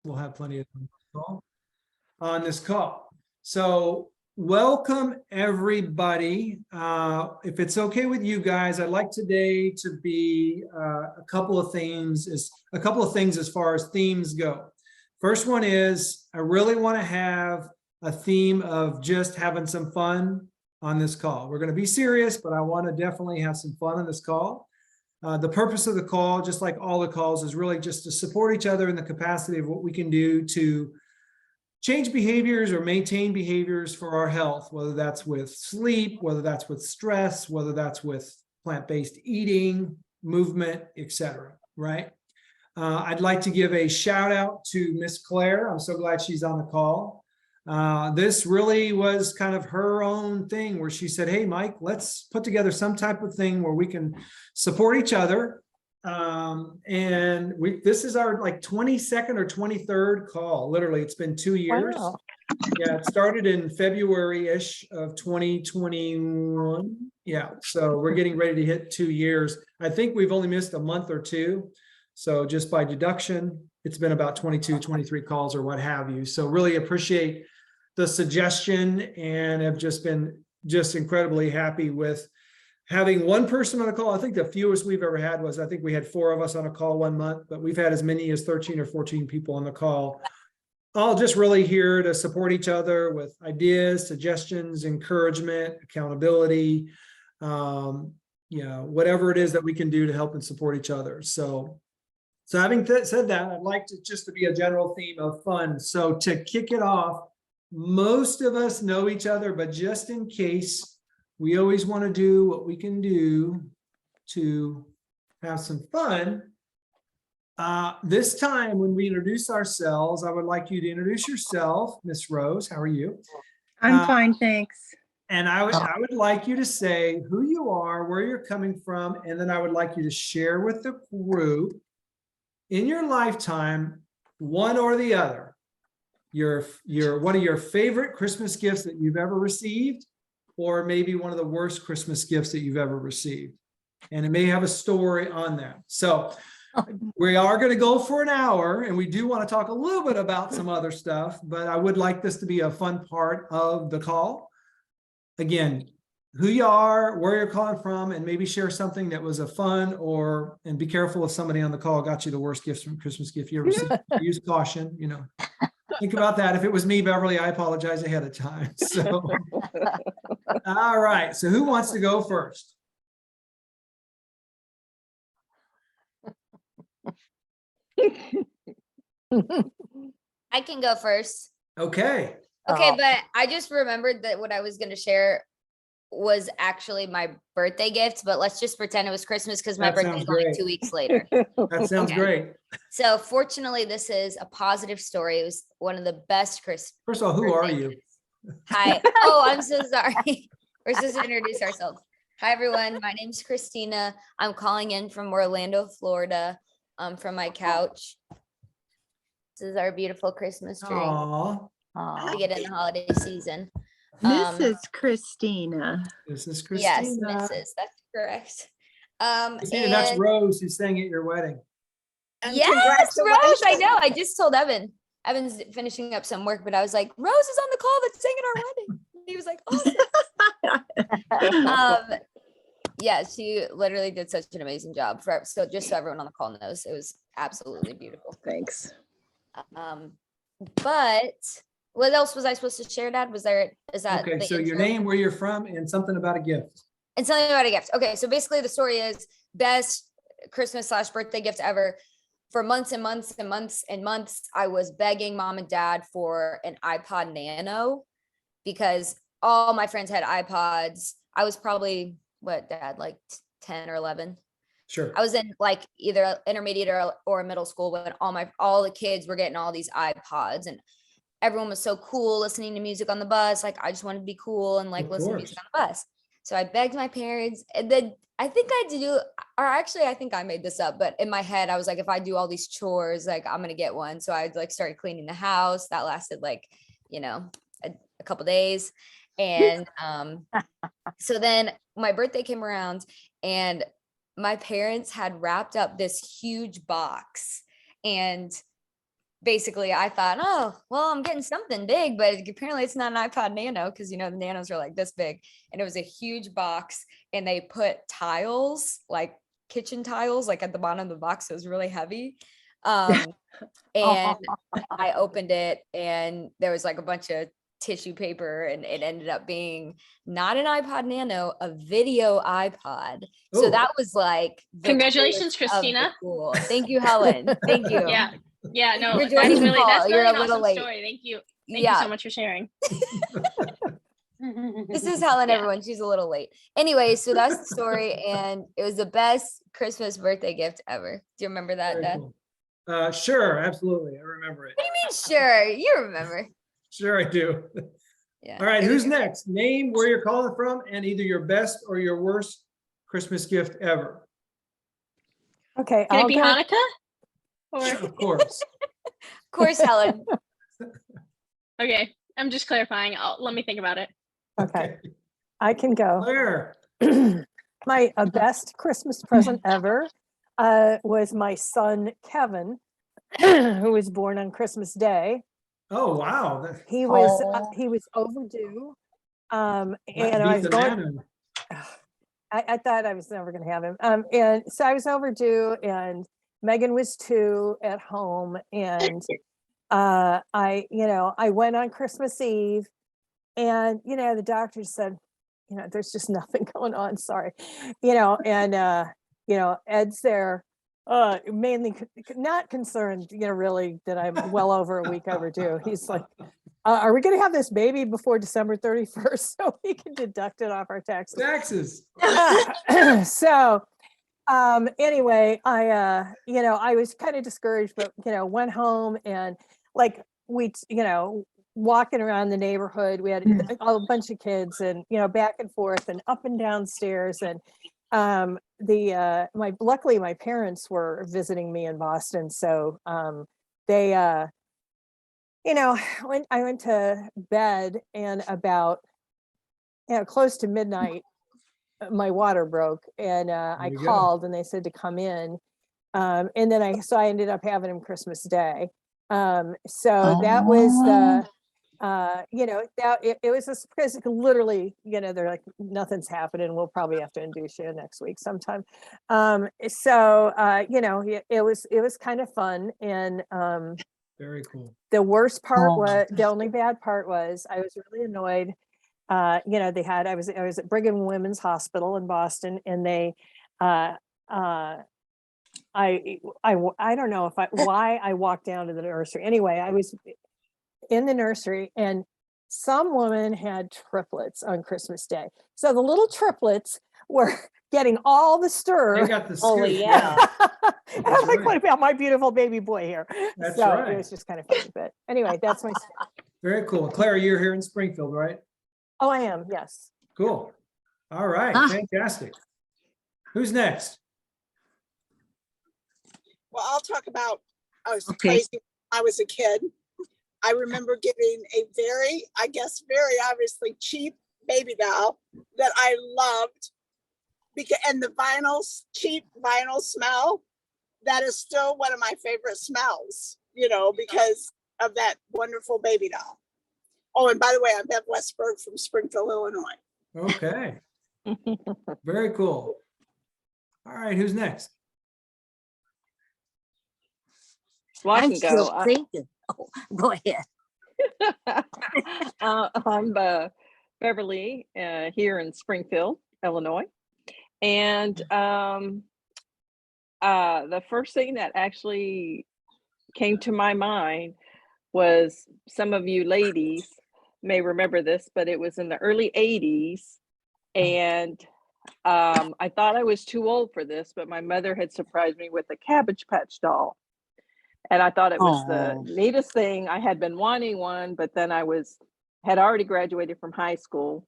We'll have plenty of time on this call. So welcome everybody. If it's okay with you guys, I'd like today to be a couple of things as far as themes go. First one is I really want to have a theme of just having some fun on this call. We're going to be serious, but I want to definitely have some fun on this call. The purpose of the call, just like all the calls, is really just to support each other in the capacity of what we can do to change behaviors or maintain behaviors for our health, whether that's with sleep, whether that's with stress, whether that's with plant-based eating, movement, etc. Right? I'd like to give a shout out to Miss Claire. I'm so glad she's on the call. This really was kind of her own thing where she said, hey, Mike, let's put together some type of thing where we can support each other. This is our like 22nd or 23rd call. Literally, it's been 2 years. Wow. Yeah, it started in February-ish of 2021. Yeah, so we're getting ready to hit 2 years. I think we've only missed a month or two. So just by deduction, it's been about 22, 23 calls or what have you. So really appreciate the suggestion and have just been incredibly happy with having one person on the call. I think the fewest we've ever had was, I think we had 4 of us on a call 1 month, but we've had as many as 13 or 14 people on the call. All just really here to support each other with ideas, suggestions, encouragement, accountability, whatever it is that we can do to help and support each other. So having said that, I'd like to just to be a general theme of fun. So to kick it off, most of us know each other, but just in case, we always want to do what we can do to have some fun. This time when we introduce ourselves, I would like you to introduce yourself, Miss Rose. How are you? I'm fine, thanks. And I would like you to say who you are, where you're coming from, and then I would like you to share with the group in your lifetime, one or the other, your one of your favorite Christmas gifts that you've ever received, or maybe one of the worst Christmas gifts that you've ever received. And it may have a story on that. So we are going to go for an hour, and we do want to talk a little bit about some other stuff, but I would like this to be a fun part of the call. Again, who you are, where you're calling from, and maybe share something that was a fun and be careful if somebody on the call got you the worst gifts from Christmas gift you ever received. Use caution, Think about that. If it was me, Beverly, I apologize ahead of time. So, all right. So who wants to go first? I can go first. Okay. Okay, but I just remembered that what I was going to share was actually my birthday gift, but let's just pretend it was Christmas because my birthday is only 2 weeks later. That sounds great. So fortunately, this is a positive story. It was one of the best Christmas. First of all, who are you? Hi. Oh, I'm so sorry. We're supposed to introduce ourselves. Hi, everyone. My name's Christina. I'm calling in from Orlando, Florida, from my couch. This is our beautiful Christmas tree. Aww. We get in the holiday season. Mrs. Christina. This is Christina. Yes, Mrs. That's correct. Christina, that's Rose who's sang at your wedding. Yes, Rose. I know. I just told Evan. Evan's finishing up some work, but I was like, Rose is on the call that's singing our wedding. He was like, awesome. Yeah, she literally did such an amazing job. So just so everyone on the call knows, it was absolutely beautiful. Thanks. But what else was I supposed to share, Dad? Is that okay? So your name, where you're from, and something about a gift. And something about a gift. Okay, so basically the story is best Christmas/birthday gift ever. For months and months and months and months, I was begging Mom and Dad for an iPod Nano because all my friends had iPods. I was probably, Dad, like 10 or 11? Sure. I was in like either intermediate or middle school when all the kids were getting all these iPods, and everyone was so cool listening to music on the bus. Like I just wanted to be cool and like listen to music on the bus. So I begged my parents, and then I think I think I made this up, but in my head, I was like, if I do all these chores, like I'm going to get one. So I like started cleaning the house. That lasted like, a couple days. And so then my birthday came around and my parents had wrapped up this huge box, and basically I thought, oh, well, I'm getting something big, but apparently it's not an iPod Nano because, the Nanos are like this big. And it was a huge box and they put tiles, like kitchen tiles, like at the bottom of the box. It was really heavy. And I opened it and there was like a bunch of tissue paper and it ended up being not an iPod Nano, a video iPod. So Ooh. that was like the Congratulations, coolest of the Christina. cool. Thank you, Helen. Thank you. Yeah. Yeah, no, You're that's joining the really, call. that's You're really a an little awesome late. story. Thank you. Thank you so much for sharing. This is Helen, Yeah. everyone. She's a little late. Anyway, so that's the story. And it was the best Christmas birthday gift ever. Do you remember that, Very Dad? cool. Sure, absolutely. I remember it. What do you mean, sure? You remember. Sure, I do. Yeah. All right, It was who's next? Name where you're calling from and either your best or your worst Christmas gift ever. Okay, Can I'll it be go. Hanukkah? Or Of course. Of course, Helen. okay, I'm just clarifying. Let me think about it. Okay, I can go. Claire. My best Christmas present ever was my son Kevin, who was born on Christmas Day. Oh, wow. That He was Oh. he was overdue, that and I beats was a going. nano. I thought I was never going to have him, and so I was overdue, and Megan was 2 at home, and I went on Christmas Eve, and the doctor said, there's just nothing going on, sorry, and Ed's there, mainly not concerned, really, that I'm well over a week overdue. He's like, are we going to have this baby before December 31st so we can deduct it off our taxes? Taxes. So anyway, I was kind of discouraged, but went home and like walking around the neighborhood, we had a bunch of kids and back and forth and up and down stairs, and luckily my parents were visiting me in Boston, so they when I went to bed, and about close to midnight my water broke, and I you go. called and they said to come in, and then I ended up having him Christmas Day. So that was the it was a surprise, literally, they're like, nothing's happening, we'll probably have to induce you next week sometime. So it was kind of fun, and Very cool. the worst part was, the only bad part was, I was really annoyed. I was at Brigham Women's Hospital in Boston, and they, I don't know why I walked down to the nursery. Anyway, I was in the nursery, and some woman had triplets on Christmas Day. So the little triplets were getting all the stir. They got the Oh, scoop. yeah. And I'm like, right. what about my beautiful baby boy here? That's so right. it was just kind of funny. But anyway, that's my story. Very cool. Claire, you're here in Springfield, right? Oh, I am, yes. Cool. All right. Ah. Fantastic. Who's next? Well, I'll talk about, I was Okay. crazy when I was a kid. I remember getting a very obviously cheap baby doll that I loved, and the cheap vinyl smell, that is still one of my favorite smells, because of that wonderful baby doll. Oh, and by the way, I'm Bev Westberg from Springfield, Illinois. Okay. Very cool. All right. Who's next? Well, I I'm can still go. thinking. Oh, go ahead. I'm Beverly here in Springfield, Illinois. And the first thing that actually came to my mind was, some of you ladies may remember this, but it was in the early 80s. And I thought I was too old for this, but my mother had surprised me with a Cabbage Patch doll. And I thought it was the neatest thing. I had been wanting one, but then I had already graduated from high school.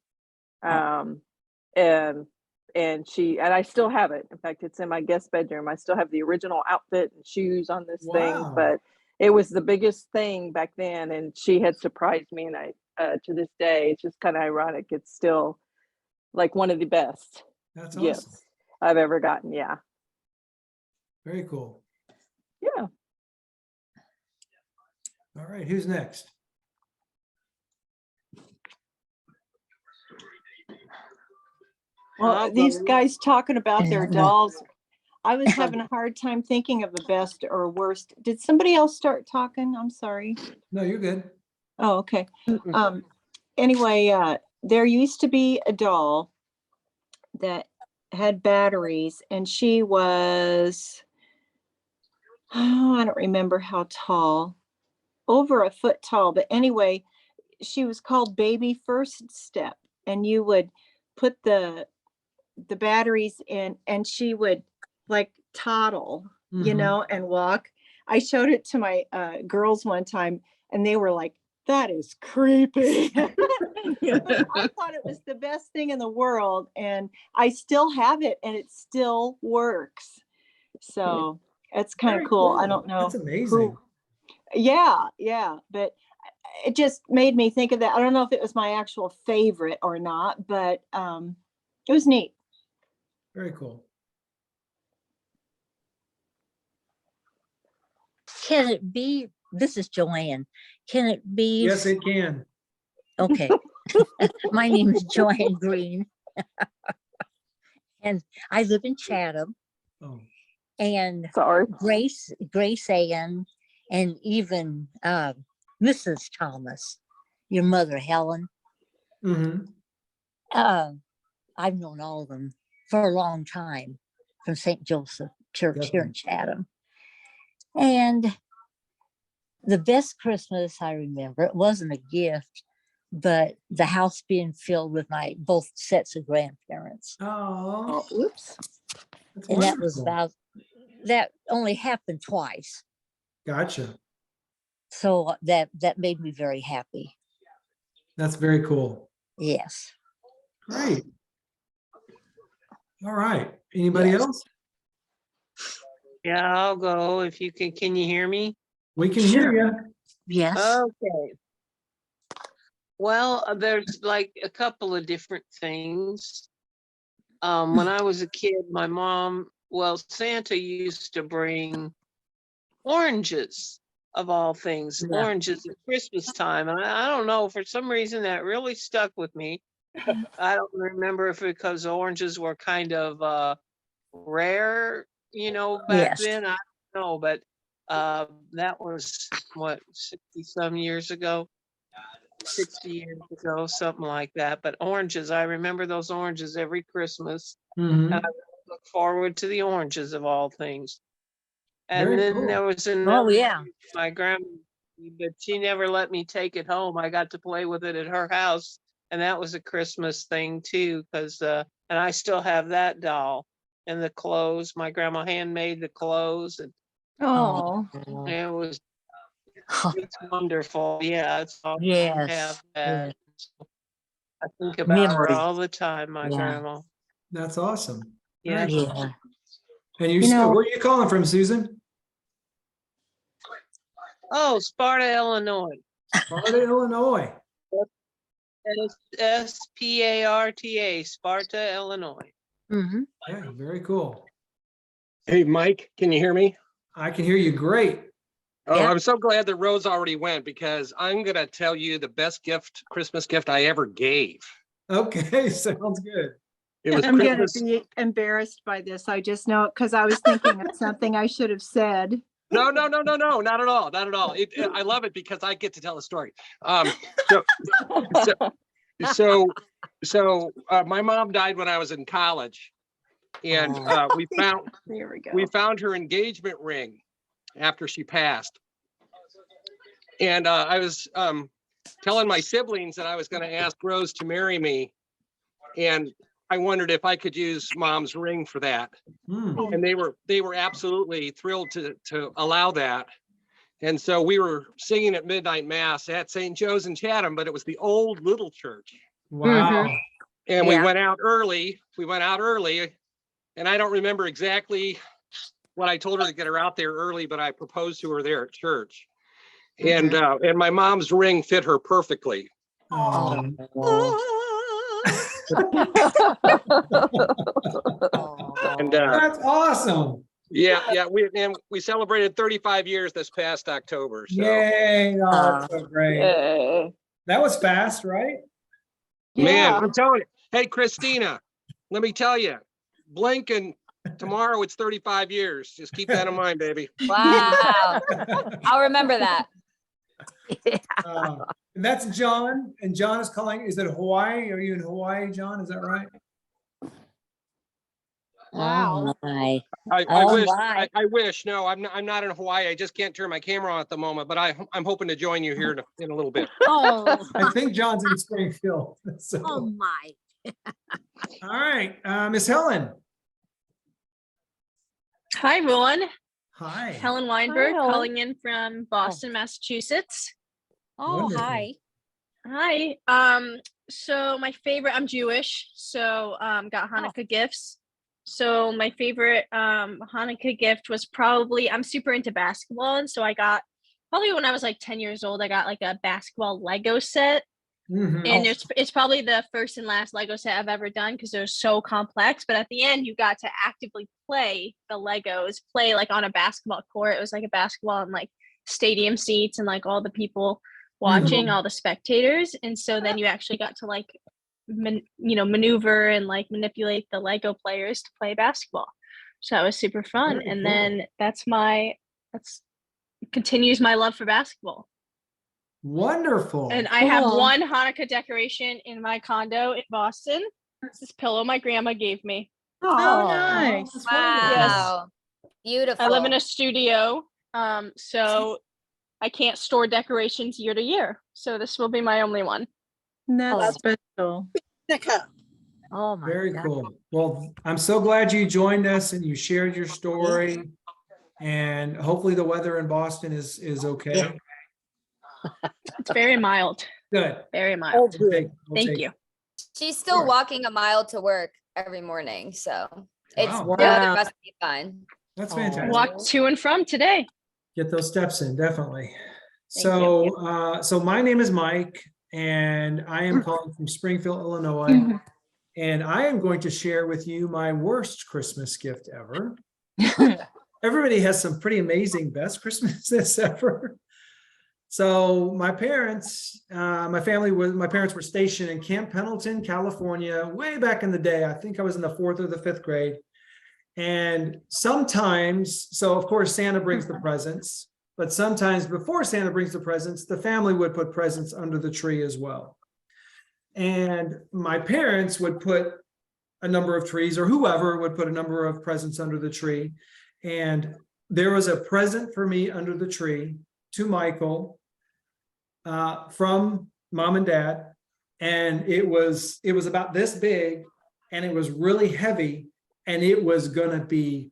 And I still have it. In fact, it's in my guest bedroom. I still have the original outfit and shoes on this thing, Wow. but it was the biggest thing back then. And she had surprised me. And to this day, it's just kind of ironic. It's still like one of the best That's gifts awesome. I've ever gotten. Yeah. Very cool. Yeah. All right, who's next? Well, I'll these go. guys talking about their Yeah, well- dolls, I was having a hard time thinking of the best or worst. Did somebody else start talking? I'm sorry. No, you're good. Oh, okay. Anyway, there used to be a doll that had batteries and she was, oh, I don't remember how tall, over a foot tall. But anyway, she was called Baby First Step, and you would put the batteries in and she would like toddle, you Mhm. know, and walk. I showed it to my girls one time and they were like, that is creepy. But I thought it was the best thing in the world and I still have it and it still works. So it's kind Very of cool. I cool. don't know That's amazing. yeah, but it just made me think of that. I don't know if it was my actual favorite or not, but it was neat. Very cool. Can it be, this is Joanne. Can it be? Yes, it can. Okay. My name is Joanne Green. And I live in Chatham, Oh, and Sorry. Grace Ann, and even Mrs. Thomas, your mother, Helen. mhm. I've known all of them for a long time from St. Joseph Church here in Chatham. And the best Christmas I remember, it wasn't a gift, but the house being filled with my both sets of grandparents. Oh, Oops. that's And that was wonderful. that only happened twice. Gotcha. So that made me very happy. That's very cool. Yes. Great. All right. Anybody Yes. else? Yeah, I'll go if you can you hear me? We can hear you. Yes. Okay. Well, there's like a couple of different things. When I was a kid, my mom, well, Santa used to bring oranges of all things, Yeah. oranges at Christmas time. And I don't know, for some reason that really stuck with me. I don't remember if because oranges were kind of rare, back Yes. then. I don't know, but that was what, 60 some years ago, 60 years ago, something like that. But oranges, I remember those oranges every Christmas. Mhm. And I look forward to the oranges of all things. And Very then cool. there was Oh another, yeah. my grandma, but she never let me take it home. I got to play with it at her house. And that was a Christmas thing too, because and I still have that doll and the clothes. My grandma handmade the clothes, and Oh, it was it's wonderful. Yeah, it's awesome to have Yes. that. I think about her Memories. all the time, my Yeah. grandma. That's awesome. Yeah. Very cool. Yeah. And You know- where are you calling from, Susan? Oh, Sparta, Illinois. Sparta, Illinois. Sparta, Sparta, Illinois. Hmm. Okay, very cool. Hey, Mike, can you hear me? I can hear you great. Oh, Yeah. I'm so glad that Rose already went because I'm going to tell you the best gift, Christmas gift I ever gave. Okay, sounds good. It was I'm going to Christmas. be embarrassed by this. I just know because I was thinking of something I should have said. No, not at all. Not at all. I love it because I get to tell a story. So my mom died when I was in college, and we There we go. found her engagement ring after she passed. And I was telling my siblings that I was going to ask Rose to marry me, and I wondered if I could use Mom's ring for that. Hmm. And they were absolutely thrilled to allow that. And so we were singing at midnight mass at St. Joe's in Chatham, but it was the old little church. Wow. And we Yeah. went out early. And I don't remember exactly what I told her to get her out there early, but I proposed to her there at church. And my mom's ring fit her perfectly. Oh, And that's awesome. Yeah, we celebrated 35 years this past October. So Yay, oh, that's so great. Yeah. That was fast, right? man, Yeah. I'm telling you. Hey, Christina, let me tell you, blink and tomorrow it's 35 years. Just keep that in mind, baby. Wow. I'll remember that. And that's John, and John is calling, is it Hawaii? Are you in Hawaii, John? Is that right? Oh my. I Oh wish. my. I wish. No, I'm not in Hawaii. I just can't turn my camera on at the moment. But I'm hoping to join you here in a little bit. Oh, I think John's in Springfield. So, oh my. all right, Miss Helen. Hi, everyone. Hi. Helen Weinberg Helen. calling in from Boston, Massachusetts. Oh, Wonderful. hi. Hi. So my favorite, I'm Jewish, so got Hanukkah gifts. So my favorite Hanukkah gift was probably, I'm super into basketball, and so I got, probably when I was like 10 years old, I got like a basketball Lego set. Mhm. And it's probably the first and last Lego set I've ever done because they're so complex. But at the end, you got to actively play the Legos, play like on a basketball court. It was like a basketball and like stadium seats and like all the people watching, all the spectators. And so then you actually got to like, maneuver and like manipulate the Lego players to play basketball. So that was super fun. Very And cool. then that's continues my love for basketball. Wonderful. And I have Cool. one Hanukkah decoration in my condo in Boston. It's this pillow my grandma gave me. Oh, nice. That's wonderful. Wow. Beautiful. I live in a studio, so I can't store decorations year to year. So this will be my only one. That's special. Nika, Oh my. Very God. cool. Well, I'm so glad you joined us and you shared your story. And hopefully the weather in Boston is okay. It's very mild. Good. Very mild. We'll take- we'll Thank take- you. She's still Sure. walking a mile to work every morning, so it's Wow. the weather Wow. must be fine. That's Oh. fantastic. Walk to and from today. Get those steps in, definitely. Thank So my name is Mike, and I am calling from Springfield, Illinois. And I am going to share with you my worst Christmas gift ever. Everybody has some pretty amazing best Christmases ever. So my parents were stationed in Camp Pendleton, California, way back in the day. I think I was in the 4th or the 5th grade. And sometimes, so of course Santa brings the presents, but sometimes before Santa brings the presents, the family would put presents under the tree as well. And my parents would put a number of trees, or whoever would put a number of presents under the tree. And there was a present for me under the tree to Michael from mom and dad. And it was about this big, and it was really heavy, and it was gonna be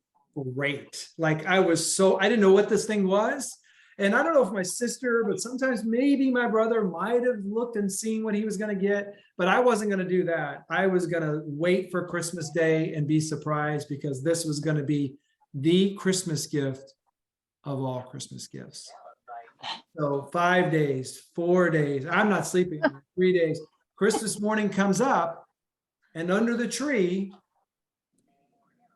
great. Like I didn't know what this thing was. And I don't know if my sister, but sometimes maybe my brother might have looked and seen what he was going to get, but I wasn't going to do that. I was going to wait for Christmas Day and be surprised, because this was going to be the Christmas gift of all Christmas gifts. So 5 days, 4 days, I'm not sleeping, 3 days. Christmas morning comes up, and under the tree,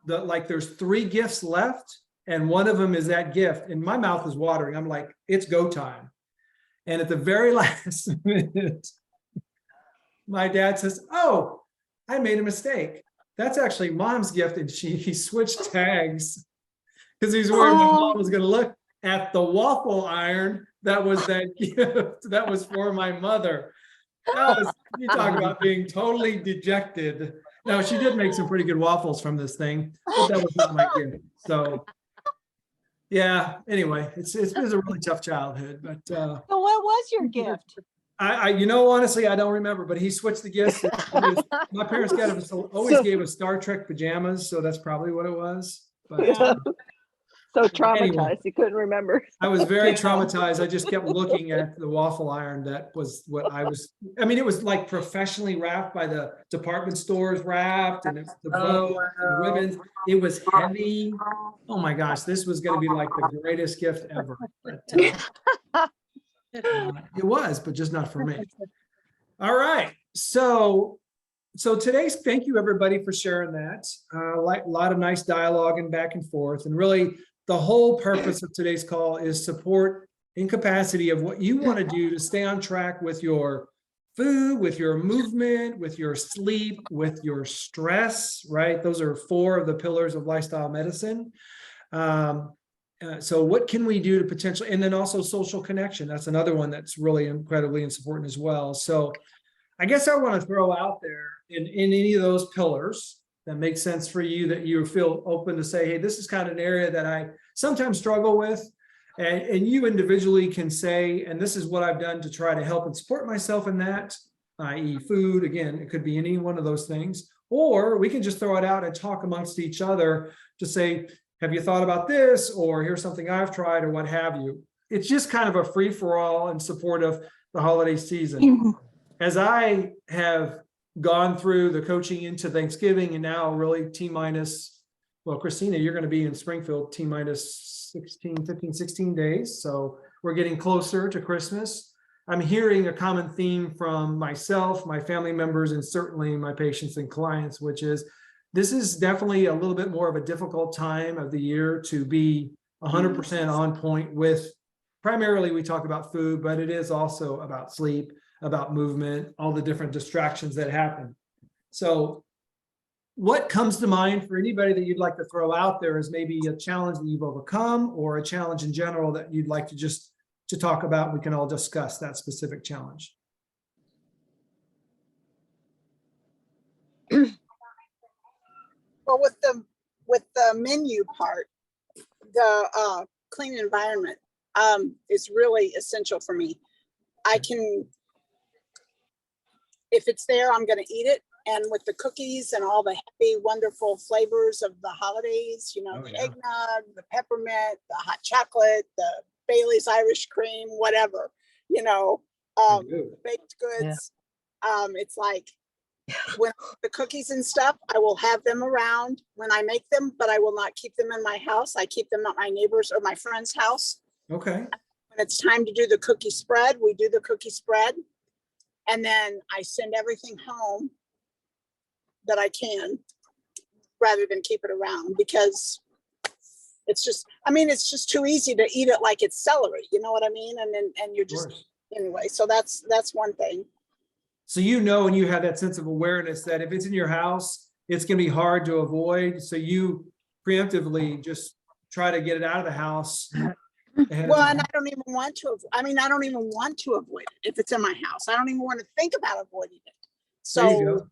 there's 3 gifts left. And one of them is that gift, and my mouth is watering. I'm like, it's go time. And at the very last minute, my dad says, "Oh, I made a mistake. That's actually mom's gift." And he switched tags because he's worried my mom was going to look at the waffle iron that was that gift that was for my mother. You talk about being totally dejected. Now, she did make some pretty good waffles from this thing, but that was not my gift. So yeah, anyway, it was a really tough childhood, but So what was your gift? honestly, I don't remember, but he switched the gifts. My parents always gave us Star Trek pajamas, so that's probably what it was. But So traumatized, Anyway. he couldn't remember. I was very traumatized. I just kept looking at the waffle iron. That was what it was like professionally wrapped by the department stores wrapped, and the bow, and the ribbons. It was heavy. Oh my gosh, this was going to be like the greatest gift ever. But, it was, but just not for me. All right. So So today's, thank you everybody for sharing that. Like a lot of nice dialogue and back and forth. And really the whole purpose of today's call is support in capacity of what you want to do to stay on track with your food, with your movement, with your sleep, with your stress, right? Those are 4 of the pillars of lifestyle medicine. So what can we do to potentially, and then also social connection. That's another one that's really incredibly important as well. So I guess I want to throw out there in any of those pillars that make sense for you, that you feel open to say, hey, this is kind of an area that I sometimes struggle with. And you individually can say, and this is what I've done to try to help and support myself in that, i.e. food. Again, it could be any one of those things. Or we can just throw it out and talk amongst each other to say, have you thought about this? Or here's something I've tried, or what have you. It's just kind of a free for all in support of the holiday season. As I have gone through the coaching into Thanksgiving and now really T-minus, well, Christina, you're going to be in Springfield T-minus 15, 16 days. So we're getting closer to Christmas. I'm hearing a common theme from myself, my family members, and certainly my patients and clients, which is this is definitely a little bit more of a difficult time of the year to be 100% on point with. Primarily, we talk about food, but it is also about sleep, about movement, all the different distractions that happen. So what comes to mind for anybody that you'd like to throw out there is maybe a challenge that you've overcome, or a challenge in general that you'd like to just to talk about? We can all discuss that specific challenge. Well, with the menu part, the clean environment is really essential for me. I can, if it's there, I'm going to eat it. And with the cookies and all the happy, wonderful flavors of the holidays, you know, the eggnog, the peppermint, the hot chocolate, the Bailey's Irish cream, whatever, you know, baked goods. It's like when the cookies and stuff, I will have them around when I make them, but I will not keep them in my house. I keep them at my neighbor's or my friend's house. Okay. When it's time to do the cookie spread, we do the cookie spread. And then I send everything home that I can, rather than keep it around, because it's just, I mean, it's just too easy to eat it like it's celery, you know what I mean? And then, and you're just, anyway, so that's one thing. So, you know, and you have that sense of awareness that if it's in your house, it's going to be hard to avoid. So you preemptively just try to get it out of the house. Well, and I don't even want to, I mean, I don't even want to avoid it if it's in my house. I don't even want to think about avoiding it. So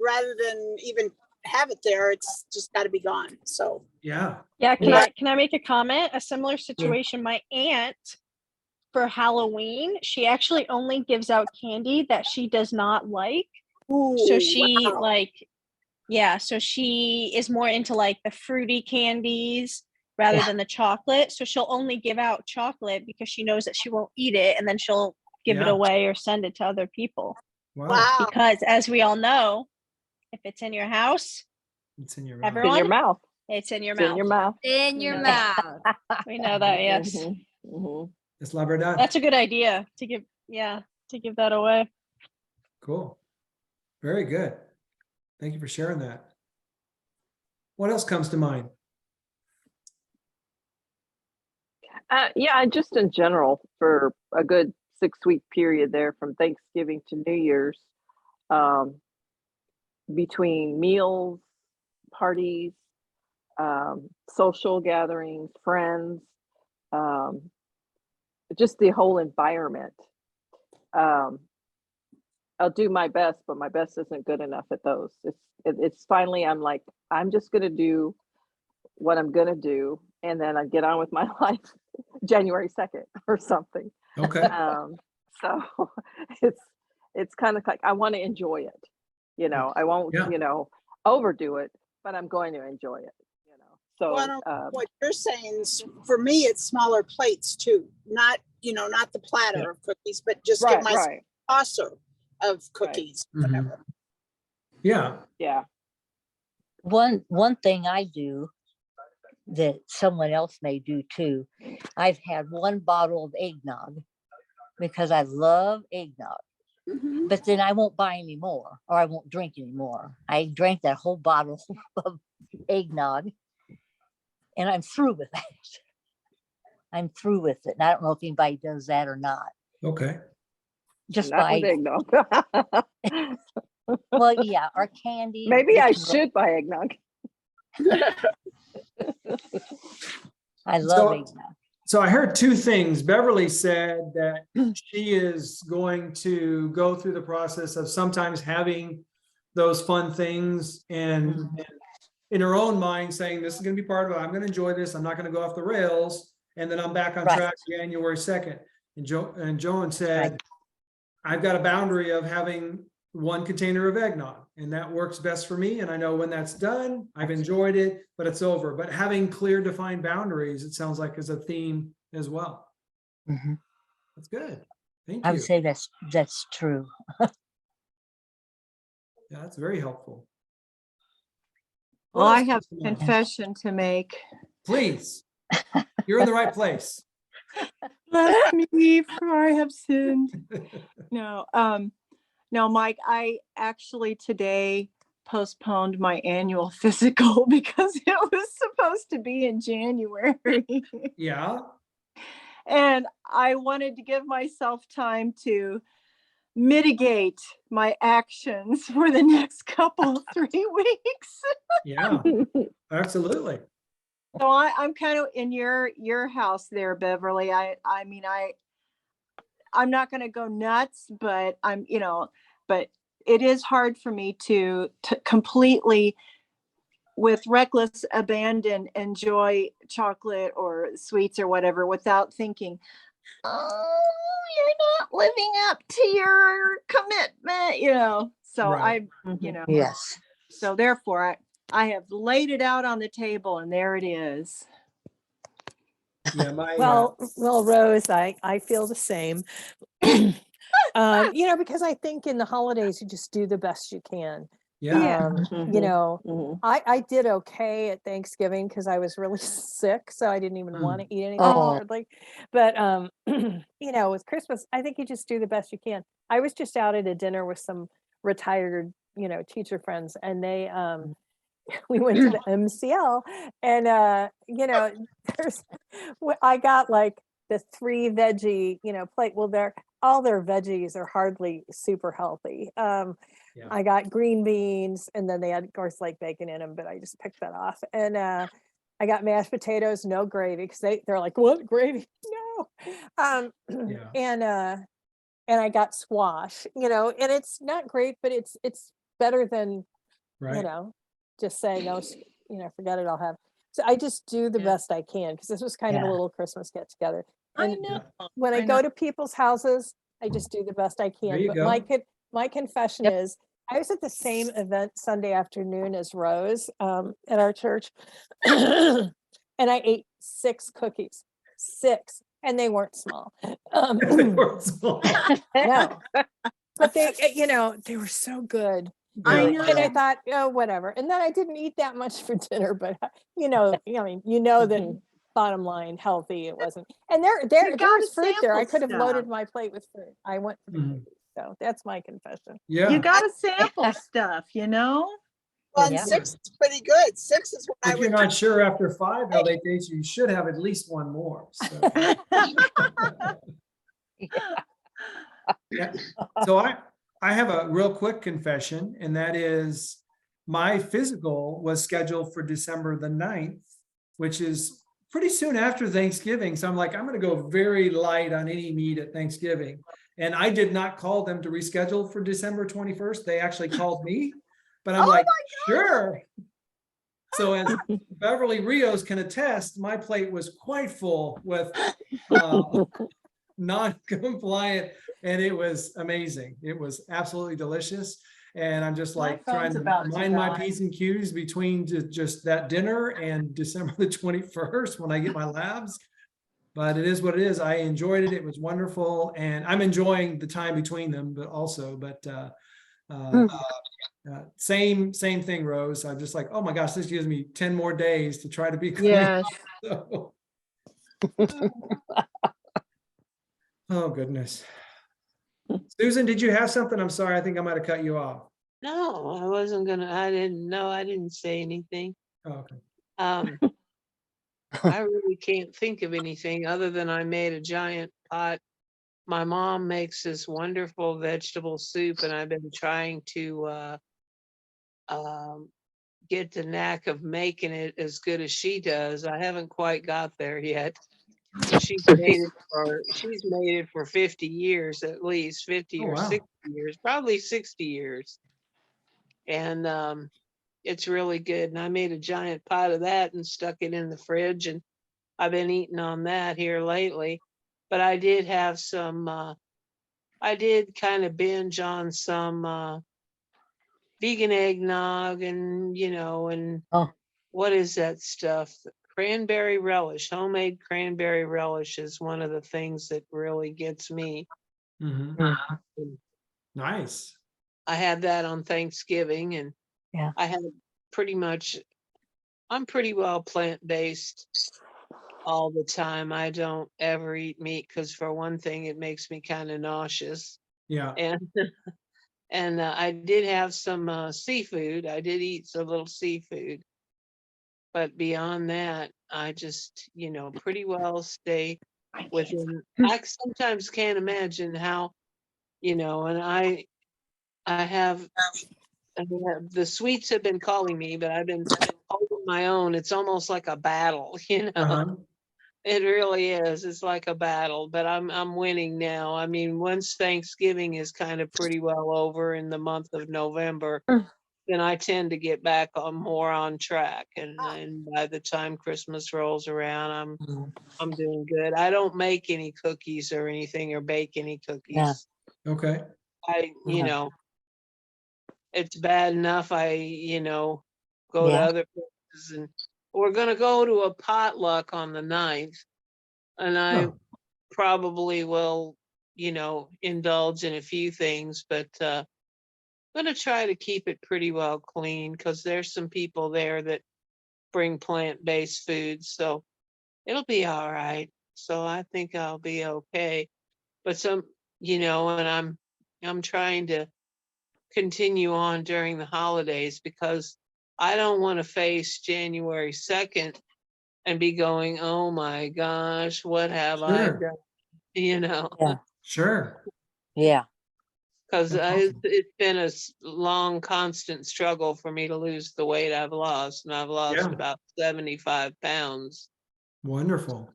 rather than even have it there, it's just got to be gone. So yeah. Can I make a comment? A similar situation. My aunt, for Halloween, she actually only gives out candy that she does not like. Ooh, so she so she is more into like the fruity candies rather than the chocolate. So she'll only give out chocolate because she knows that she won't eat it, and then she'll give it away or send it to other people. Wow. Because as we all know, if it's in your house, it's in your mouth. Everyone, in your mouth. It's in your It's mouth. in your mouth. In your mouth. We know that, yes. It's love or die. That's a good idea to give, to give that away. Cool. Very good. Thank you for sharing that. What else comes to mind? Yeah, just in general, for a good 6-week period there from Thanksgiving to New Year's, between meals, parties, social gatherings, friends, just the whole environment. I'll do my best, but my best isn't good enough at those. It's finally, I'm like, I'm just going to do what I'm going to do. And then I get on with my life January 2nd or something. Okay. So it's kind of like, I want to enjoy it. You know, I won't, overdo it, but I'm going to enjoy it. So what you're saying is, for me, it's smaller plates too, not the platter of cookies, but just get my saucer of cookies, whatever. Yeah. One thing I do that someone else may do too, I've had one bottle of eggnog because I love eggnog. Mhm. but then I won't buy any more, or I won't drink anymore. I drank that whole bottle of eggnog, and I'm through with that. I'm through with it. And I don't know if anybody does that or not. Okay. Just Not with buy, eggnog. well, yeah, or candy. Maybe you I can- should buy eggnog. I love So- eggnog. So I heard two things. Beverly said that she is going to go through the process of sometimes having those fun things and in her own mind saying, this is going to be part of it. I'm going to enjoy this. I'm not going to go off the rails. And then I'm back on Right. track January 2nd. And Joan said, I've got a boundary of having one container of eggnog, and that works best for me. And I know when that's done, I've enjoyed it, but it's over. But having clear defined boundaries, it sounds like, is a theme as well. Mhm. That's good. Thank I you. would say that's true. Yeah, that's very helpful. Well, What I else have comes to a mind? confession to make. Please, you're in the right place. Bless me, for I have sinned. No, no, Mike, I actually today postponed my annual physical because it was supposed to be in January. Yeah, And I wanted to give myself time to mitigate my actions for the next couple, 3 weeks. yeah, absolutely. So I'm kind of in your house there, Beverly. I mean, I'm not going to go nuts, but but it is hard for me to completely, with reckless abandon, enjoy chocolate or sweets or whatever without thinking, oh, you're not living up to your commitment. So Right. Yes. so therefore I have laid it out on the table, and there it is. Yeah, my Well, Rose, I feel the same. Because I think in the holidays, you just do the best you can. yeah, I did okay at Thanksgiving because I was really sick, so I didn't even want to eat anything Oh. hardly. But with Christmas, I think you just do the best you can. I was just out at a dinner with some retired, teacher friends, and they we went to the MCL, and I got like the 3 veggie, plate. Well, all their veggies are hardly super healthy. Yeah. I got green beans, and then they had, of course, like bacon in them, but I just picked that off. And I got mashed potatoes, no gravy, because they're like, what, gravy? No. yeah, And I got squash, and it's not great, but it's better than right. just saying, oh, forget it, I'll have. So I just do the Yeah. best I can, because this was kind of a Yeah. little Christmas get together. I And know. when I go to people's houses, I just do the best I There can. you But go. my confession is, I was at the same event Sunday afternoon as Rose at our church, and I ate 6 cookies, 6, and they weren't small. They were small. No, but they were so good. I Yeah. know. And I thought, oh, whatever. And then I didn't eat that much for dinner, but that bottom line, healthy it wasn't. And there gotta was fruit there. I sample could have loaded stuff. my plate with fruit. I went for the Mhm. cookies. So that's my confession. Yeah. You got to sample stuff, Well, and Yeah. 6 is pretty good. 6 is what I If you're would not sure after 5 how they taste, you should have at least one more. So, yeah. So I have a real quick confession, and that is my physical was scheduled for December the 9th, which is pretty soon after Thanksgiving. So I'm like, I'm going to go very light on any meat at Thanksgiving. And I did not call them to reschedule for December 21st. They actually called me, but I'm like, sure. So as Beverly Rios can attest, my plate was quite full with non-compliant, and it was amazing. It was absolutely delicious. And I'm just My like trying phone's to about to mind my die. P's and Q's between just that dinner and December the 21st when I get my labs. But it is what it is. I enjoyed it. It was wonderful. And I'm enjoying the time between them, same thing, Rose. I'm just like, oh my gosh, this gives me 10 more days to try to be clean. Yes. So- oh goodness. Susan, did you have something? I'm sorry, I think I might have cut you off. No, I wasn't gonna, I didn't know, I didn't say anything. Oh, okay. Um, I really can't think of anything other than I made a giant pot. My mom makes this wonderful vegetable soup and I've been trying to um, get the knack of making it as good as she does. I haven't quite got there yet. She's made it for 50 years, at least 50 Oh, or wow. 60 years, probably 60 years. And it's really good. And I made a giant pot of that and stuck it in the fridge. And I've been eating on that here lately. But I did have some, I did kind of binge on some vegan eggnog and, and Oh. what is that stuff? Cranberry relish, homemade cranberry relish is one of the things that really gets me. Mhm. And Nice. I had that on Thanksgiving and Yeah. I had pretty much, I'm pretty well plant-based all the time. I don't ever eat meat because for one thing, it makes me kind of nauseous. Yeah. And and I did have some seafood. I did eat some little seafood. But beyond that, I just, pretty well stay within. I sometimes can't imagine how, and I have, the sweets have been calling me, but I've been holding my own. It's almost like a battle, Uh-huh. It really is. It's like a battle, but I'm winning now. I mean, once Thanksgiving is kind of pretty well over in the month of November, then I tend to get back on more on track. And by the time Christmas rolls around, I'm doing good. I don't make any cookies or anything or bake any Yeah. cookies. Okay. Yeah. It's bad enough go to Yeah. other places and we're gonna go to a potluck on the 9th. And I Oh, probably will, indulge in a few things, but I'm gonna try to keep it pretty well clean because there's some people there that bring plant-based foods, so it'll be all right. So I think I'll be okay. But and I'm trying to continue on during the holidays because I don't want to face January 2nd and be going, oh my gosh, what have I sure. done? You know, Yeah. Sure. Yeah. because That's awesome. it's been a long, constant struggle for me to lose the weight I've lost, and I've lost Yeah. about 75 pounds. Wonderful.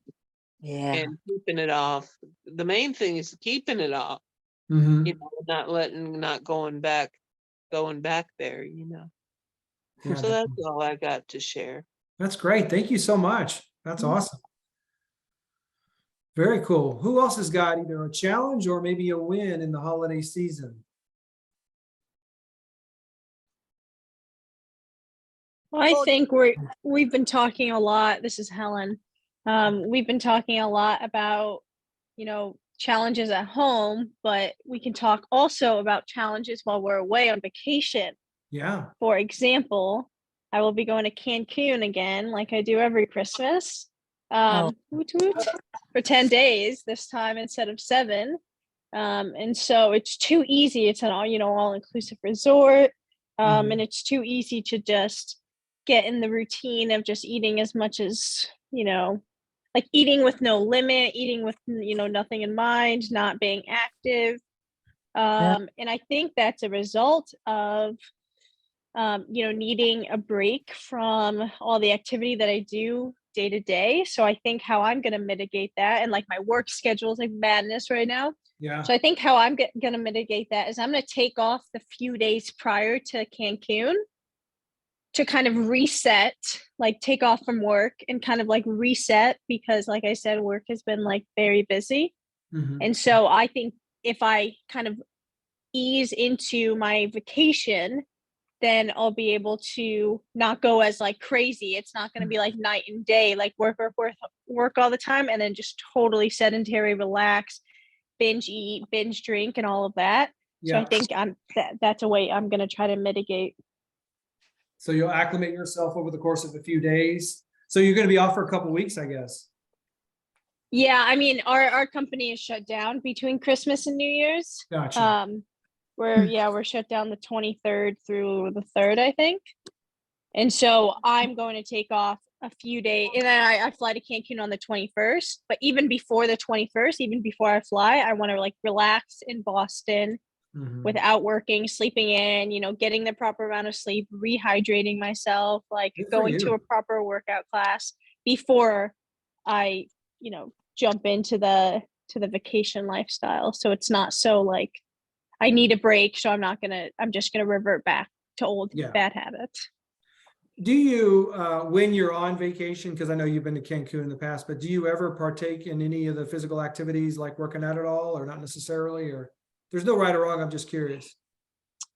Yeah. And keeping it off. The main thing is keeping it off. Hmm. Not going back there. Yeah, So that's definitely. all I got to share. That's great. Thank you so much. That's awesome. Very cool. Who else has got either a challenge or maybe a win in the holiday season? I Oh, think we've been talking a lot. This is Helen. We've been talking a lot about, challenges at home, but we can talk also about challenges while we're away on vacation. Yeah. For example, I will be going to Cancun again, like I do every Christmas. Woot woot, for 10 days this time instead of 7. And so it's too easy. It's an all-inclusive resort. Mhm. And it's too easy to just get in the routine of just eating as much as, like eating with no limit, eating with, nothing in mind, not being active. Yeah. And I think that's a result of, needing a break from all the activity that I do day to day. So I think how I'm going to mitigate that, and like my work schedule is like madness right now. Yeah. So I think how I'm going to mitigate that is I'm going to take off the few days prior to Cancun to kind of reset, like take off from work and kind of like reset, because like I said, work has been like very busy. Mhm. And so I think if I kind of ease into my vacation, then I'll be able to not go as like crazy. It's not going to be like night and day, like work all the time, and then just totally sedentary, relax, binge eat, binge drink, and all of that. So I Yeah. think that's a way I'm going to try to mitigate. So you'll acclimate yourself over the course of a few days. So you're going to be off for a couple weeks, I guess. Yeah, I mean, our company is shut down between Christmas and New Year's. Gotcha. We're shut down the 23rd through the 3rd, I think. And so I'm going to take off a few days, and then I fly to Cancun on the 21st. But even before the 21st, even before I fly, I want to like relax in Boston Mhm. without working, sleeping in, getting the proper amount of sleep, rehydrating myself, like Good for going to you. a proper workout class before I, jump into the vacation lifestyle. So it's not so like I need a break, so I'm just gonna revert back to old Yeah. bad habits. Do you, when you're on vacation, because I know you've been to Cancun in the past, but do you ever partake in any of the physical activities like working out at all, or not necessarily, or there's no right or wrong, I'm just curious.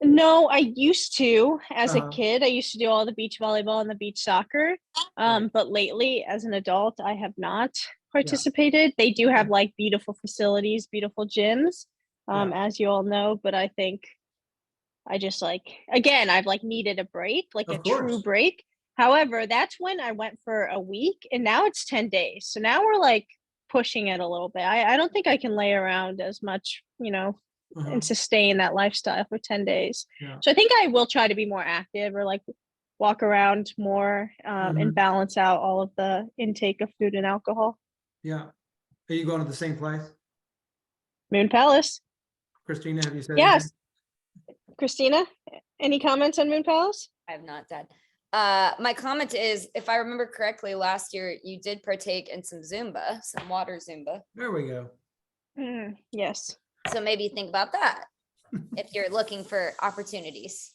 No, I used to as a Uh-huh. kid. I used to do all the beach volleyball and the beach soccer. But lately as an adult, I have not participated. They do have like beautiful facilities, beautiful gyms, Yeah. as you all know, but I think I just like, again, I've like needed a break, like a Of true course. break. However, that's when I went for a week and now it's 10 days. So now we're like pushing it a little bit. I don't think I can lay around as much, Uh-huh. and sustain that lifestyle for 10 days. Yeah. So I think I will try to be more active or like walk around more Mhm. and balance out all of the intake of food and alcohol. Yeah. Are you going to the same place? Moon Palace. Christina, have you said anything? Yes. Christina, any comments on Moon Palace? I have not done. My comment is, if I remember correctly, last year you did partake in some Zumba, some water Zumba. There we go. Yes. So maybe think about that if you're looking for opportunities.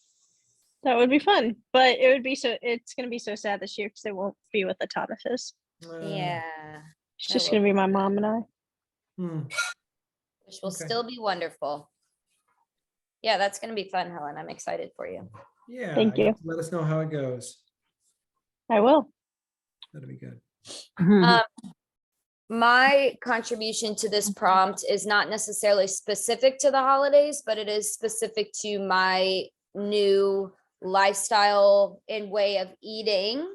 That would be fun, but it's going to be so sad this year because they won't be with the Thomases. Yeah. It's I just will going to be be my sad. mom and I. Hmm. Which will Okay. still be wonderful. Yeah, that's going to be fun, Helen. I'm excited for you. Yeah. Thank you. Let us know how it goes. I will. That'll be good. My contribution to this prompt is not necessarily specific to the holidays, but it is specific to my new lifestyle and way of eating.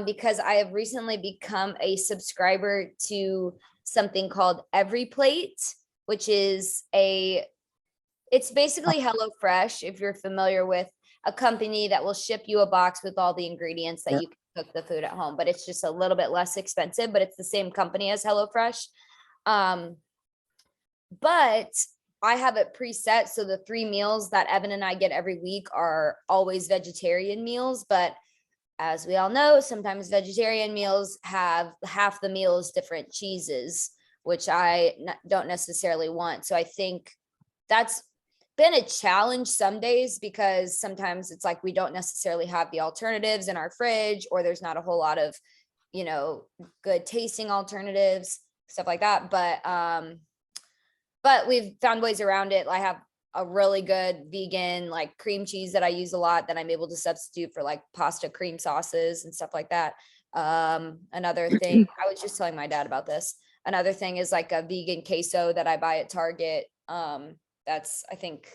Because I have recently become a subscriber to something called Every Plate, which is it's basically HelloFresh, if you're familiar with a company that will ship you a box with all the ingredients that you can cook the food at home, but it's just a little bit less expensive, but it's the same company as HelloFresh. But I have it preset. So the 3 meals that Evan and I get every week are always vegetarian meals, but as we all know, sometimes vegetarian meals have half the meals different cheeses, which I don't necessarily want. So I think that's been a challenge some days because sometimes it's like we don't necessarily have the alternatives in our fridge, or there's not a whole lot of, good tasting alternatives, stuff like that. But we've found ways around it. I have a really good vegan like cream cheese that I use a lot that I'm able to substitute for like pasta cream sauces and stuff like that. Another thing, I was just telling my dad about this. Another thing is like a vegan queso that I buy at Target. That's, I think,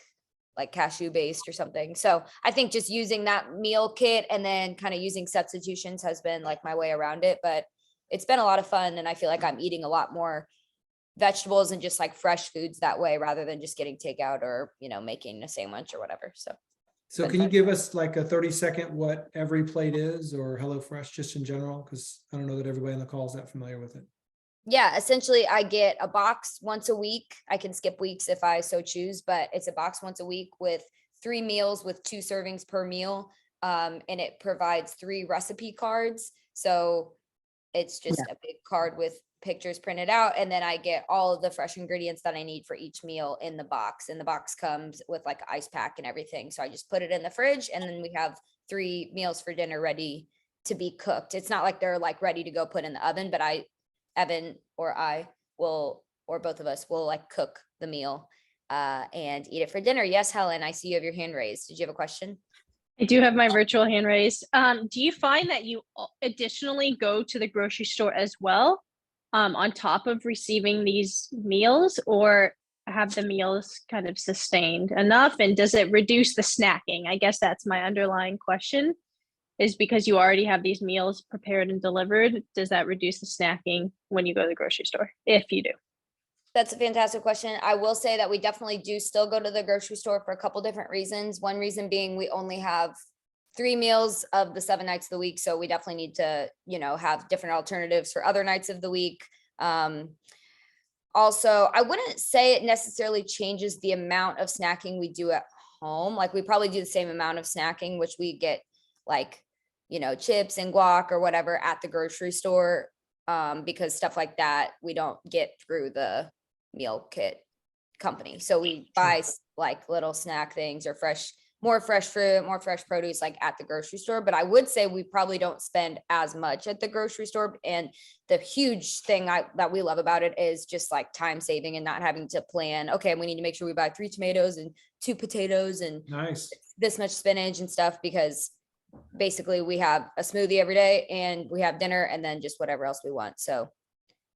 like cashew based or something. So I think just using that meal kit and then kind of using substitutions has been like my way around it, but it's been a lot of fun. And I feel like I'm eating a lot more vegetables and just like fresh foods that way, rather than just getting takeout or, making a sandwich or whatever. So can you give us like a 30-second what Every Plate is, or HelloFresh just in general? Because I don't know that everybody on the call is that familiar with it. Yeah, essentially I get a box once a week. I can skip weeks if I so choose, but it's a box once a week with 3 meals with 2 servings per meal. And it provides 3 recipe cards. So it's just a big card with pictures printed out. And then I get all of the fresh ingredients that I need for each meal in the box. And the box comes with like ice pack and everything. So I just put it in the fridge, and then we have 3 meals for dinner ready to be cooked. It's not like they're like ready to go put in the oven, but Evan or I will, or both of us will like cook the meal and eat it for dinner. Yes, Helen, I see you have your hand raised. Did you have a question? I do have my virtual hand raised. Do you find that you additionally go to the grocery store as well, on top of receiving these meals, or have the meals kind of sustained enough? And does it reduce the snacking? I guess that's my underlying question. is because you already have these meals prepared and delivered. Does that reduce the snacking when you go to the grocery store? If you do. That's a fantastic question. I will say that we definitely do still go to the grocery store for a couple different reasons. One reason being we only have 3 meals of the 7 nights of the week. So we definitely need to, have different alternatives for other nights of the week. Also, I wouldn't say it necessarily changes the amount of snacking we do at home. Like we probably do the same amount of snacking, which we get like, chips and guac or whatever at the grocery store. Because stuff like that, we don't get through the meal kit company. So we buy like little snack things or more fresh fruit, more fresh produce, like at the grocery store. But I would say we probably don't spend as much at the grocery store. And the huge thing that we love about it is just like time saving and not having to plan, okay, we need to make sure we buy 3 tomatoes and 2 potatoes and Nice. this much spinach and stuff, because basically we have a smoothie every day and we have dinner and then just whatever else we want. So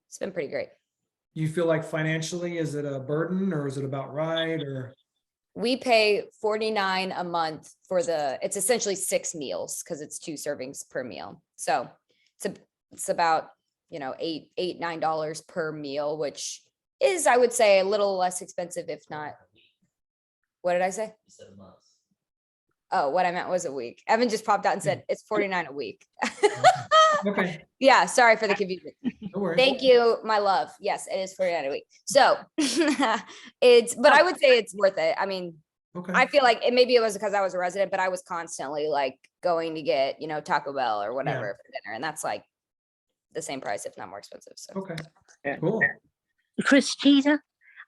it's been pretty great. You feel like financially, is it a burden or is it about right? Or We pay $49 a month for it's essentially 6 meals because it's 2 servings per meal. So it's about, $8-9 per meal, which is, I would say, a little less expensive, if not. What did I say? Oh, what I meant was a week. Evan just popped out and said it's $49 a week. okay, Yeah, sorry for the confusion. no worries. Thank you, my love. Yes, it is $49 a week. So but I would say it's worth it. I mean, Okay. I feel like maybe it was because I was a resident, but I was constantly like going to get, Taco Bell or whatever for dinner. And that's like the same price, if not more expensive. So Okay. Yeah. Cool. Christina,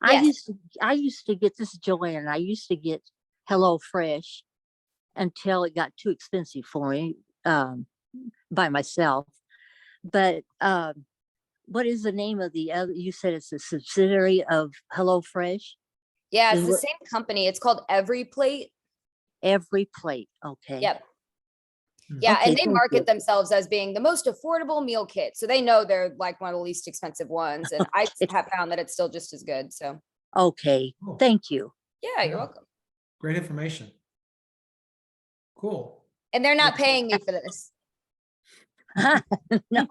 Yes. I used to get this, Joanne. I used to get Hello Fresh until it got too expensive for me by myself. But what is the name of the other? You said it's a subsidiary of Hello Fresh. Yeah, it's Is the what- same company. It's called Every Plate. Every Plate. Okay. Yep. Hmm. Yeah, Okay, and they thank market you. themselves as being the most affordable meal kit. So they know they're like one of the least expensive ones. And I have found that it's still just as good. So Okay. Cool. Thank you. yeah, you're Yeah. welcome. Great information. Cool. And they're not paying me for this. No.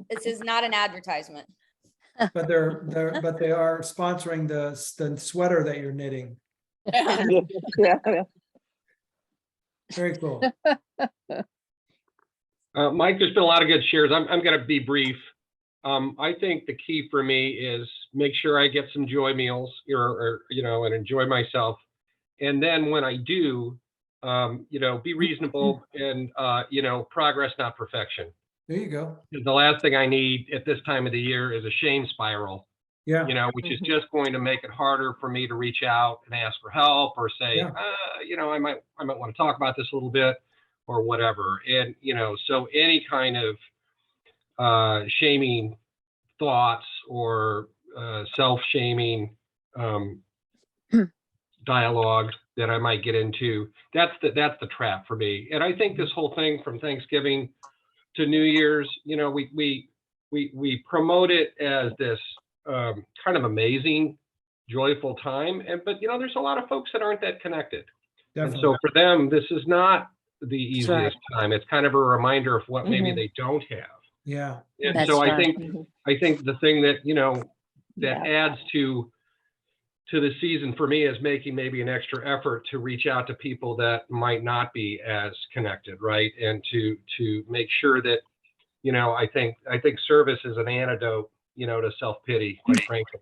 This is not an advertisement. But they are sponsoring the sweater that you're knitting. Yeah. Very cool. Mike, there's been a lot of good shares. I'm going to be brief. I think the key for me is make sure I get some joy meals or and enjoy myself. And then when I do, be reasonable and, progress, not perfection. There you go. The last thing I need at this time of the year is a shame spiral, Yeah. which is just going to make it harder for me to reach out and ask for help or say, Yeah. I might want to talk about this a little bit or whatever. And, so any kind of shaming thoughts or self-shaming dialogue that I might get into, that's the trap for me. And I think this whole thing from Thanksgiving to New Year's, we promote it as this kind of amazing, joyful time. But there's a lot of folks that aren't that connected. Definitely. And so for them, this is not the easiest right. time. It's kind of a reminder of what maybe Mhm. they don't have. Yeah. And That's so I right. think the thing that Yeah. adds to the season for me is making maybe an extra effort to reach out to people that might not be as connected, right? And to make sure that I think service is an antidote, to self-pity, quite frankly.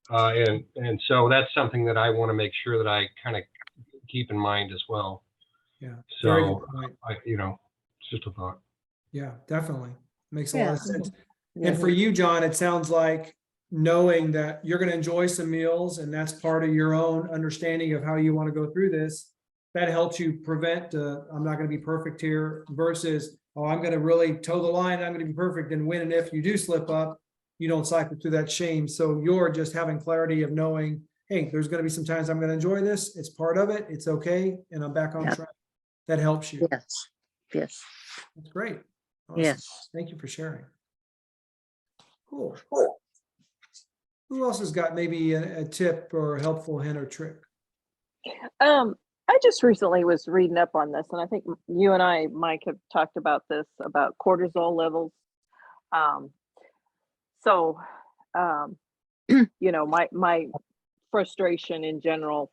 And so that's something that I want to make sure that I kind of keep in mind as well. Yeah. Very good So point. it's just a thought. Yeah, definitely. Makes a lot Yeah. of sense. Yeah. And for you, John, it sounds like knowing that you're going to enjoy some meals and that's part of your own understanding of how you want to go through this, that helps you prevent I'm not going to be perfect here versus, oh, I'm going to really toe the line. I'm going to be perfect. And when and if you do slip up, you don't cycle through that shame. So you're just having clarity of knowing, hey, there's going to be some times I'm going to enjoy this. It's part of it. It's okay. And I'm back on Yep. track. That helps you. Yes. Yes. That's great. Awesome. Yes. Thank you for sharing. Cool. Who else has got maybe a tip or a helpful hint or trick? I just recently was reading up on this, and I think you and I, Mike, have talked about this about cortisol levels. Um, so, um, you know, my frustration in general,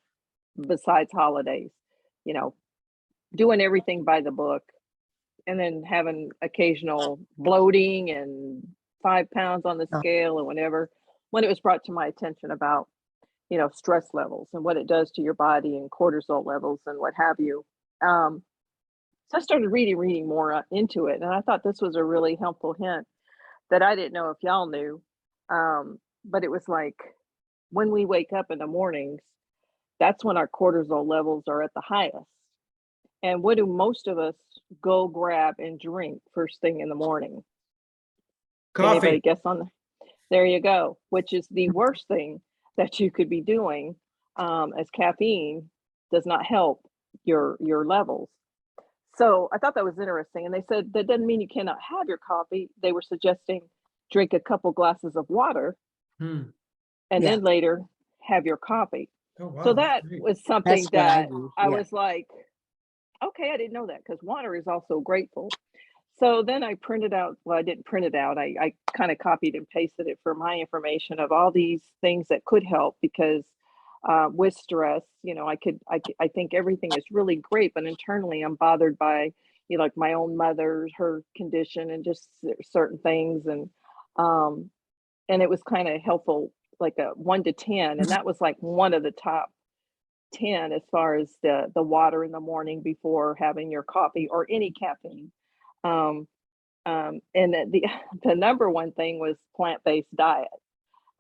besides holidays, you know, doing everything by the book, and then having occasional bloating and 5 pounds on the Oh. scale or whatever. When it was brought to my attention about, you know, stress levels and what it does to your body and cortisol levels and what have you. So I started reading more into it, and I thought this was a really helpful hint that I didn't know if y'all knew. But it was like when we wake up in the mornings, that's when our cortisol levels are at the highest. And what do most of us go grab and drink first thing in the morning? Anybody Coffee. guess on the, there you go, which is the worst thing that you could be doing, as caffeine does not help your levels. So I thought that was interesting. And they said that doesn't mean you cannot have your coffee. They were suggesting drink a couple glasses of water Hmm. and Yeah. then later have your coffee. Oh, wow. So that's that great. was something That's what I that do. I Yeah. was like, okay, I didn't know that because water is also grateful. So then I printed out, well, I didn't print it out. I kind of copied and pasted it for my information of all these things that could help because with stress, you know, I think everything is really great, but internally I'm bothered by, you know, like my own mother's, her condition and just certain things. And it was kind of helpful, like a 1 to 10. And that was like one of the top 10 as far as the water in the morning before having your coffee or any caffeine. Um, and the number one thing was plant-based diet,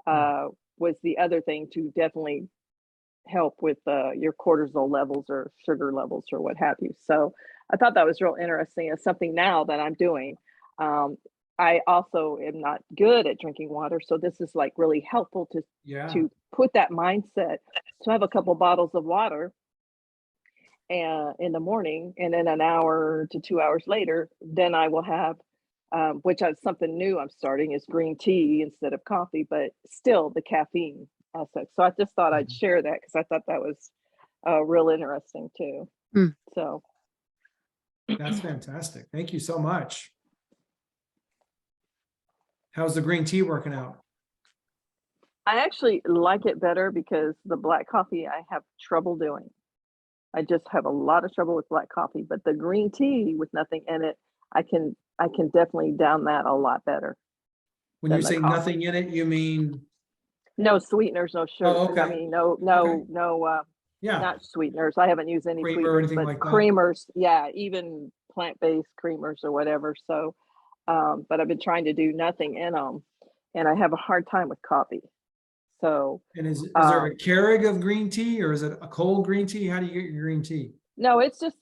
was the other thing to definitely help with your cortisol levels or sugar levels or what have you. So I thought that was real interesting. It's something now that I'm doing. I also am not good at drinking water, so this is like really helpful Yeah. to put that mindset. So I have a couple bottles of water and in the morning, and then an hour to 2 hours later, then I will have, which is something new I'm starting, is green tea instead of coffee, but still the caffeine aspect. So I just thought I'd share that because I thought that was real interesting too. Mm. So That's fantastic. Thank you so much. How's the green tea working out? I actually like it better because the black coffee I have trouble doing. I just have a lot of trouble with black coffee, but the green tea with nothing in it, I can definitely down that a lot better. When you Than the say coffee. nothing in it, you mean, No sweeteners, no sugar. okay. I mean, no, yeah, not sweeteners. I haven't used any creamer or sweeteners, anything but like that? creamers, yeah, even plant-based creamers or whatever. So, but I've been trying to do nothing in them, and I have a hard time with coffee. So, And is there a Keurig of green tea or is it a cold green tea? How do you get your green tea? no, it's just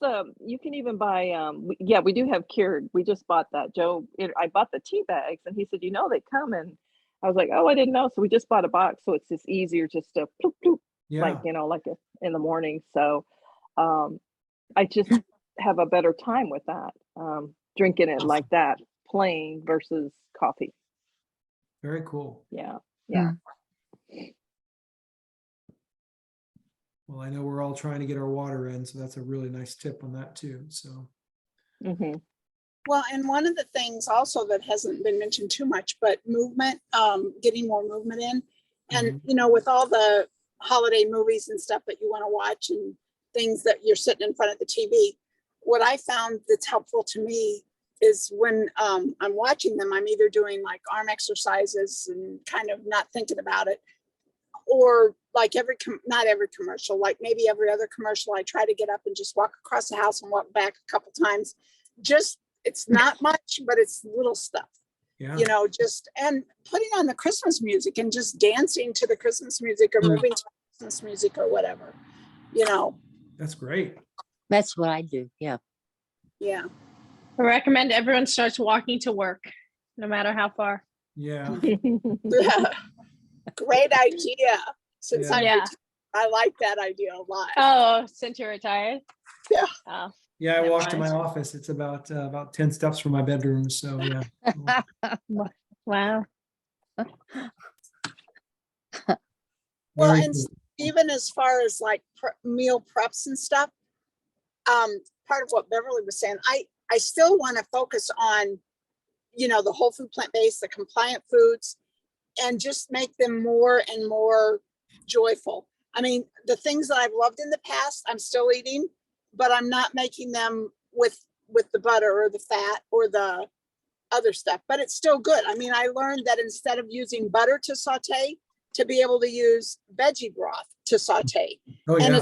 you can even buy yeah, we do have Keurig. We just bought that. I bought the tea bags and he said, you know, they come, and I was like, oh, I didn't know. So we just bought a box, so it's just easier just to ploop, ploop, like, Yeah, you know, like in the morning. So I just have a better time with that. Drinking it like that, plain versus coffee. very cool. Yeah. Yeah. Well, I know we're all trying to get our water in, so that's a really nice tip on that too. So, Mm-hmm. Well, and one of the things also that hasn't been mentioned too much, but movement, getting more movement in. And, you know, with all the holiday movies and stuff that you want to watch and things that you're sitting in front of the TV, what I found that's helpful to me is when I'm watching them, I'm either doing like arm exercises and kind of not thinking about it, or like not every commercial, like maybe every other commercial, I try to get up and just walk across the house and walk back a couple times. Just, it's not much, but it's little stuff, yeah, you know, just, and putting on the Christmas music and just dancing to the Christmas music or moving to Christmas music or whatever, you know. that's great. That's what I do. Yeah. Yeah. I recommend everyone starts walking to work, no matter how far. Yeah, Great idea. Since Yeah. I'm Yeah. retired, I like that idea a lot. Oh, since you're retired? Yeah. Oh, yeah. I Never walk to my mind. office. It's about 10 steps from my bedroom. So yeah. wow. Well, Very and cool. even as far as like meal preps and stuff, part of what Beverly was saying, I still want to focus on, you know, the whole food, plant-based, the compliant foods, and just make them more and more joyful. I mean, the things that I've loved in the past, I'm still eating, but I'm not making them with the butter or the fat or the other stuff, but it's still good. I mean, I learned that instead of using butter to saute, to be able to use veggie broth to saute. Oh, And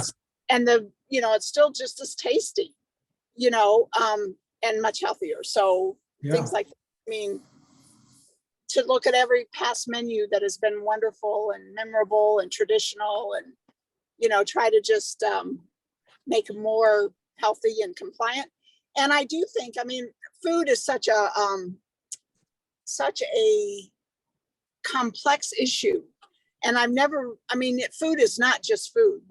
yeah. you know, it's still just as tasty, you know, and much healthier. So Yeah. things like, I mean, to look at every past menu that has been wonderful and memorable and traditional, and, you know, try to just make them more healthy and compliant. And I do think, I mean, food is such a complex issue. And I mean, food is not just food.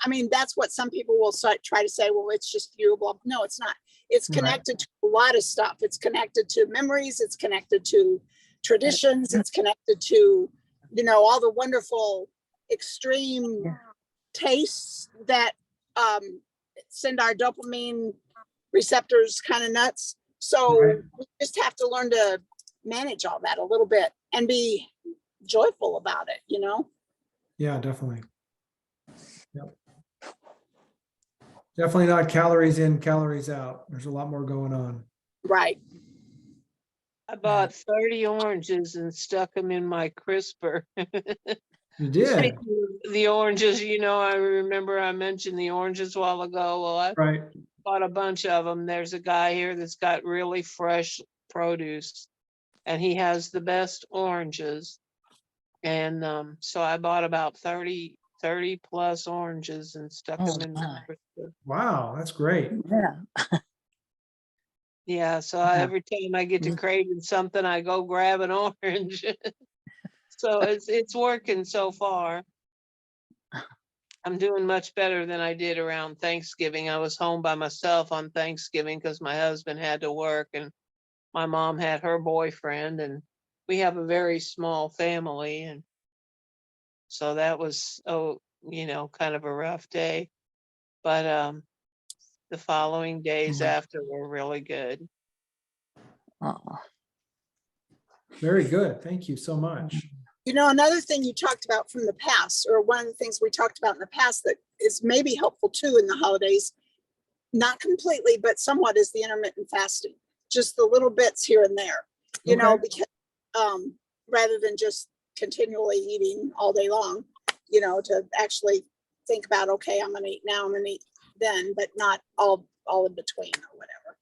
I mean, that's what some people will try to say, well, it's just fuel, blah. No, it's not. It's connected to a lot of stuff. It's connected to memories. It's connected to traditions. It's connected to, you know, all the wonderful extreme tastes that send our dopamine receptors kind of nuts. So we just have to learn to manage all that a little bit and be joyful about it, you know? Yeah, definitely. Yep. Definitely not calories in, calories out. There's a lot more going on. Right. I bought 30 oranges and stuck them in my crisper. You did. The oranges, you know, I remember I mentioned the oranges a while ago. Well, I Right. bought a bunch of them. There's a guy here that's got really fresh produce, and he has the best oranges. And so I bought about 30 plus oranges and stuck Oh, them in my my. crisper. Wow, that's great. Yeah. Yeah, so Yeah. every time I get to craving something, I go grab an orange. So it's working so far. I'm doing much better than I did around Thanksgiving. I was home by myself on Thanksgiving because my husband had to work and my mom had her boyfriend, and we have a very small family. And so that was, you know, kind of a rough day. But the following days after were really good. Oh. Very good. Thank you so much. You know, another thing you talked about from the past, or one of the things we talked about in the past that is maybe helpful too in the holidays, not completely, but somewhat, is the intermittent fasting. Just the little bits here and there, you know, because rather than just continually eating all day long, you know, to actually think about, okay, I'm gonna eat now, I'm gonna eat then, but not all in between or whatever.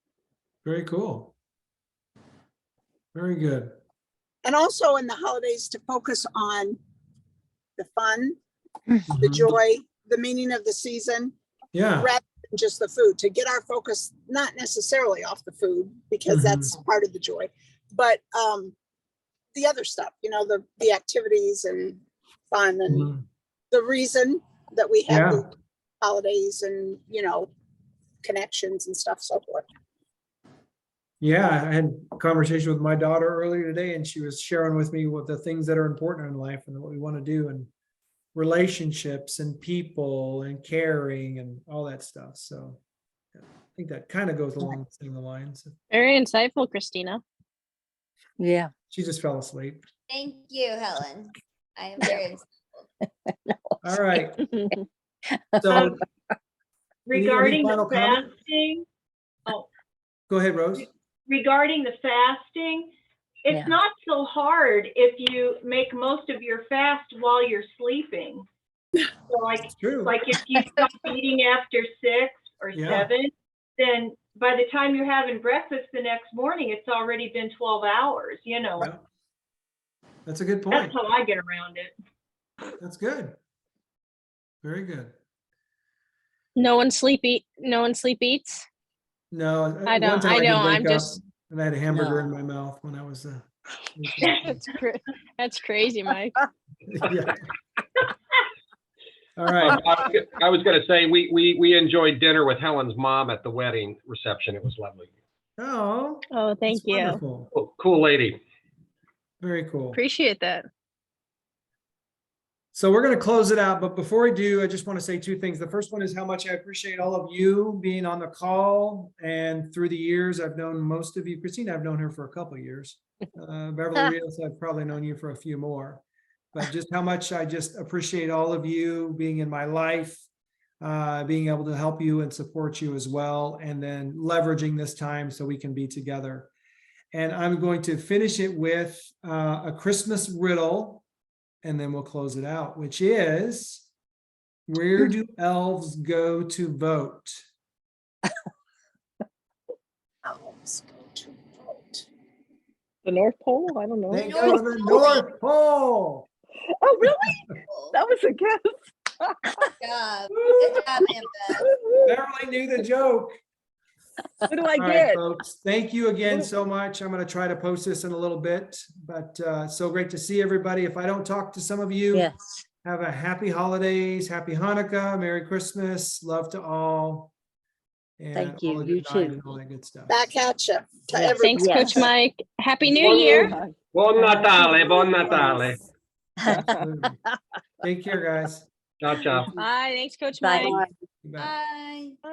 Very cool. Very good. And also in the holidays to focus on the fun, the joy, the meaning of the season, Yeah. rather than just the food, to get our focus not necessarily off the food, because that's part of the joy, but the other stuff, you know, the activities and fun and the reason that we have the holidays and, you know, connections and stuff, so forth. Yeah, I had a conversation with my daughter earlier today, and she was sharing with me what the things that are important in life and what we want to do, and relationships and people and caring and all that stuff. So I think that kind of goes along the same lines. Very insightful, Christina. Yeah. She just fell asleep. Thank you, Helen. I am very All right. So regarding the final comment? fasting, Go ahead, Rose. regarding the fasting, it's not so hard if you make most of your fast while you're sleeping. So like if you stop eating after 6 or 7, then by the time you're having breakfast the next morning, it's already been 12 hours, you know. Yeah. That's a good point. That's how I get around it. That's good. Very good. No one sleep eats. No, I don't. one time I know. did wake I'm up just. and I had a hamburger in my mouth when I was. That's crazy, Mike. Yeah. All right. I was going to say we enjoyed dinner with Helen's mom at the wedding reception. It was lovely. Oh. Thank you. Wonderful. Cool lady. Very cool. Appreciate that. So we're going to close it out, but before we do, I just want to say two things. The first one is how much I appreciate all of you being on the call, and through the years, I've known most of you. Christina, I've known her for a couple of years. Beverly Rios, I've probably known you for a few more, but just how much I just appreciate all of you being in my life, being able to help you and support you as well, and then leveraging this time so we can be together. And I'm going to finish it with a Christmas riddle, and then we'll close it out, which is, where do elves go to vote? Elves go to vote. The North Pole? I don't know. They go to the North Pole. Oh, really? That was a guess. Good job. Good job, Amanda. Beverly knew the joke. What do I All right, get? folks, thank you again so much. I'm going to try to post this in a little bit, but so great to see everybody. If I don't talk to some of you, Yes. have a happy holidays, happy Hanukkah, Merry Christmas, love to all. And Thank you. all a You good night too. and all that good stuff. Back at you to Yes. everyone. Thanks, Coach Yes. Mike. Happy New Year. Buon Natale, buon Natale. Absolutely. Take care, guys. Ciao, ciao. Bye. Thanks, Coach Bye. Mike. You bet. Bye.